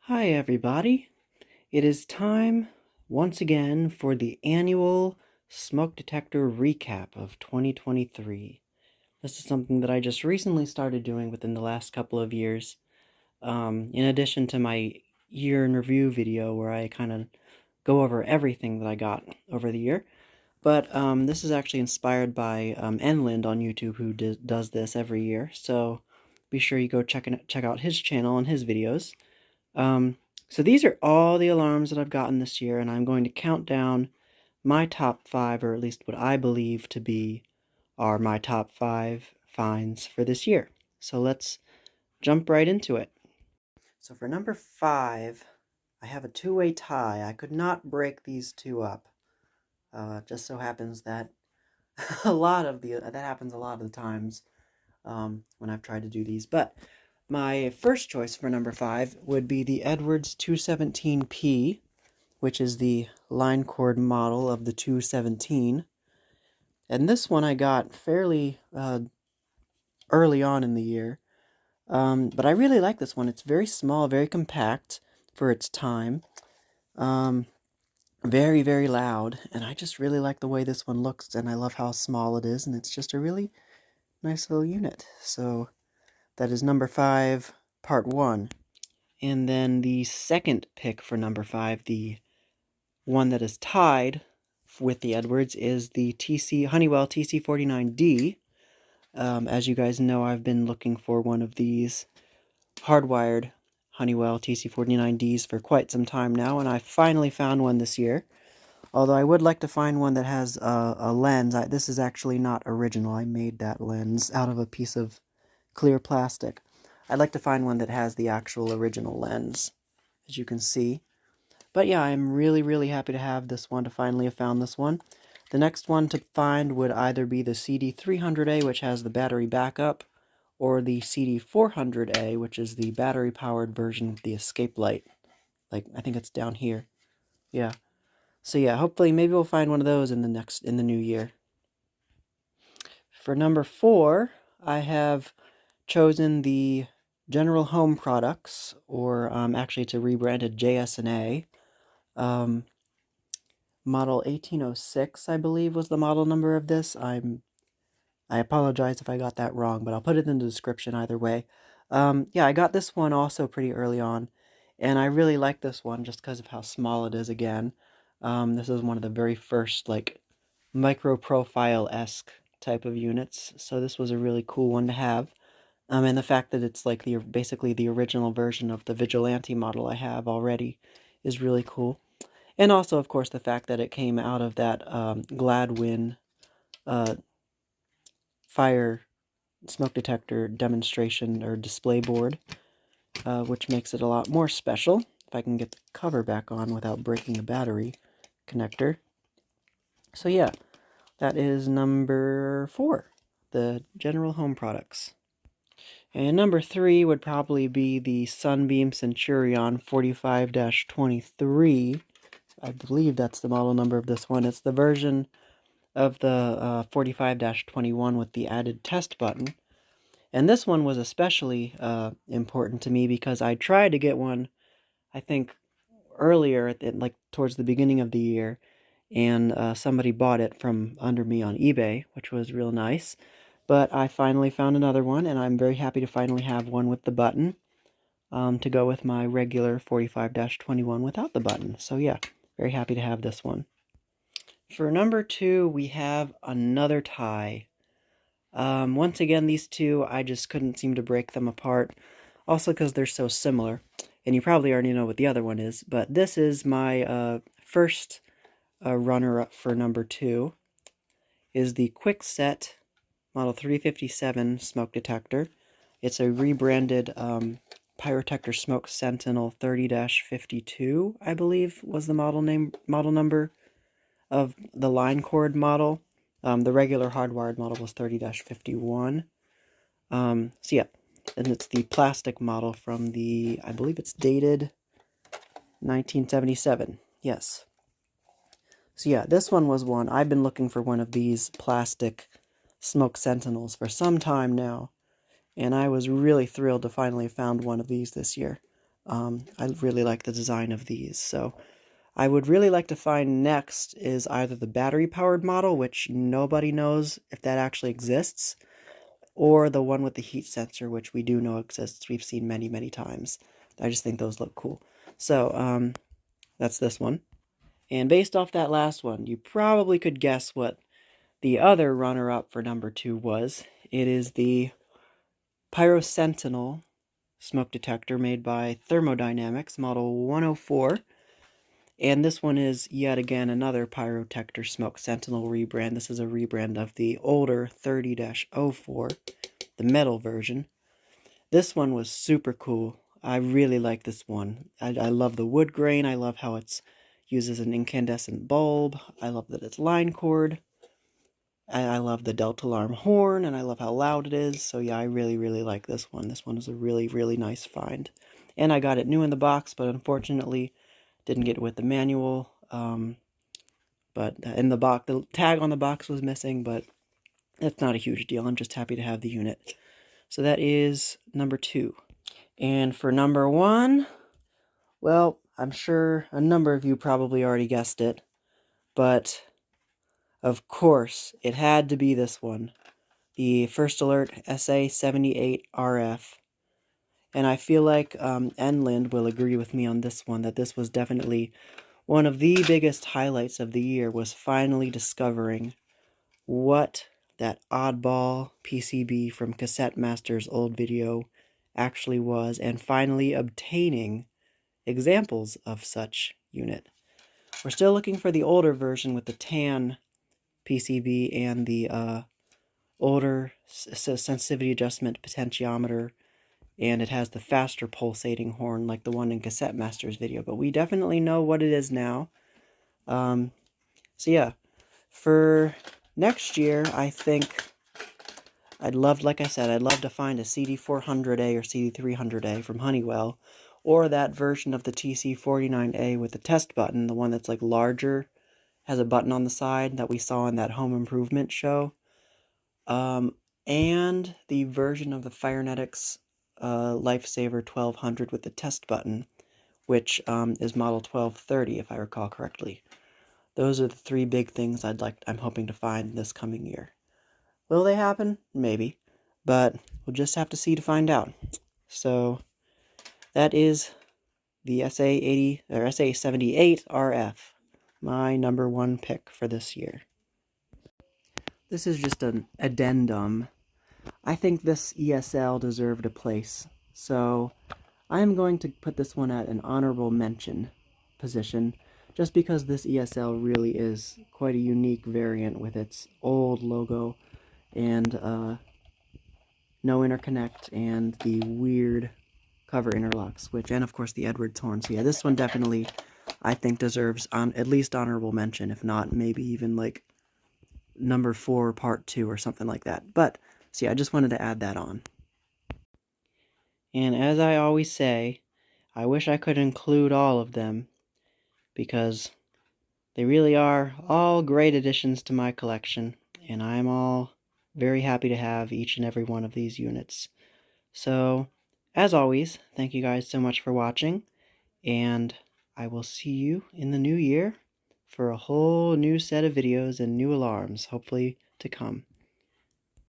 Hi everybody, it is time once again for the annual smoke detector recap of 2023. This is something that I just recently started doing within the last couple of years, in addition to my year in review video where I kind of go over everything that I got over the year. But this is actually inspired by Enland on YouTube, who does this every year, so be sure you go check out his channel and his videos. So these are all the alarms that I've gotten this year, and I'm going to count down my top 5, or at least what I believe to be are my top 5 finds for this year. So let's jump right into it. So for number 5, I have a two-way tie. I could not break these two up. It just so happens that that happens a lot of the times when I've tried to do these. But my first choice for number 5 would be the Edwards 217P, which is the line cord model of the 217. And this one I got fairly early on in the year. But I really like this one. It's very small, very compact for its time. Very, very loud. And I just really like the way this one looks, and I love how small it is, and it's just a really nice little unit. So that is number 5, part 1. And then the second pick for number 5, the one that is tied with the Edwards, is the Honeywell TC49D. As you guys know, I've been looking for one of these hardwired Honeywell TC49Ds for quite some time now, and I finally found one this year. Although I would like to find one that has a lens. This is actually not original. I made that lens out of a piece of clear plastic. I'd like to find one that has the actual original lens, as you can see. But yeah, I'm really, really happy to have this one, to finally have found this one. The next one to find would either be the CD300A, which has the battery backup, or the CD400A, which is the battery-powered version of the escape light. Like, I think it's down here. Yeah. So yeah, hopefully maybe we'll find one of those in the new year. For number 4, I have chosen the General Home Products, or actually it's a rebranded JS&A. Model 1806, I believe, was the model number of this. I apologize if I got that wrong, but I'll put it in the description either way. Yeah, I got this one also pretty early on, and I really like this one just because of how small it is again. This is one of the very first, like, micro-profile-esque type of units, so this was a really cool one to have. And the fact that it's like basically the original version of the Vigilante model I have already is really cool. And also, of course, the fact that it came out of that Gladwin fire smoke detector demonstration or display board, which makes it a lot more special. If I can get the cover back on without breaking the battery connector. So yeah, that is number 4, the General Home Products. And number 3 would probably be the Sunbeam Centurion 45-23. I believe that's the model number of this one. It's the version of the 45-21 with the added test button. And this one was especially important to me because I tried to get one, I think, earlier, like towards the beginning of the year, and somebody bought it from under me on eBay, which was real nice. But I finally found another one, and I'm very happy to finally have one with the button to go with my regular 45-21 without the button. So yeah, very happy to have this one. For number 2, we have another tie. Once again, these two, I just couldn't seem to break them apart. Also because they're so similar. And you probably already know what the other one is. But this is my first runner-up for number 2. Is the Kwikset Model 357 smoke detector. It's a rebranded Pyrotector Smoke Sentinel 30-52, I believe, was the model number of the line cord model. The regular hardwired model was 30-51. So yeah, and it's the plastic model from I believe it's dated 1977. Yes. So yeah, this one was one. I've been looking for one of these plastic smoke sentinels for some time now, and I was really thrilled to finally have found one of these this year. I really like the design of these. So I would really like to find next is either the battery-powered model, which nobody knows if that actually exists, or the one with the heat sensor, which we do know exists. We've seen many, many times. I just think those look cool. So that's this one. And based off that last one, you probably could guess what the other runner-up for number 2 was. It is the Pyro Sentinel smoke detector made by Thermodynamics, model 104. And this one is yet again another Pyrotector Smoke Sentinel rebrand. This is a rebrand of the older 30-04, the metal version. This one was super cool. I really like this one. I love the wood grain. I love how it uses an incandescent bulb. I love that it's line cord. I love the delta alarm horn, and I love how loud it is. So yeah, I really, really like this one. This one is a really, really nice find. And I got it new in the box, but unfortunately didn't get it with the manual. But in the box, the tag on the box was missing, but that's not a huge deal. I'm just happy to have the unit. So that is number 2. And for number 1, well, I'm sure a number of you probably already guessed it, but of course, it had to be this one, the First Alert SA78RF. And I feel like Enland will agree with me on this one, that this was definitely one of the biggest highlights of the year, was finally discovering what that oddball PCB from Cassette Master's old video actually was, and finally obtaining examples of such unit. We're still looking for the older version with the tan PCB and the older sensitivity adjustment potentiometer, and it has the faster pulsating horn like the one in Cassette Master's video, but we definitely know what it is now. So yeah, for next year, I think like I said, I'd love to find a CD400A or CD300A from Honeywell, or that version of the TC49A with the test button, the one that's like larger, has a button on the side that we saw in that home improvement show. And the version of the Firenetics Lifesaver 1200 with the test button, which is model 1230, if I recall correctly. Those are the 3 big things I'm hoping to find this coming year. Will they happen? Maybe. But we'll just have to see to find out. So that is the SA80 or SA78 RF, my number 1 pick for this year. This is just an addendum. I think this ESL deserved a place, so I am going to put this one at an honorable mention position, just because this ESL really is quite a unique variant with its old logo and no interconnect and the weird cover interlock switch, and of course the Edwards horn. So yeah, this one definitely, I think, deserves at least honorable mention, if not maybe even like number 4 part 2 or something like that. But so yeah, I just wanted to add that on. And as I always say, I wish I could include all of them, because they really are all great additions to my collection, and I'm all very happy to have each and every one of these units. So, as always, thank you guys so much for watching, and I will see you in the new year for a whole new set of videos and new alarms, hopefully to come.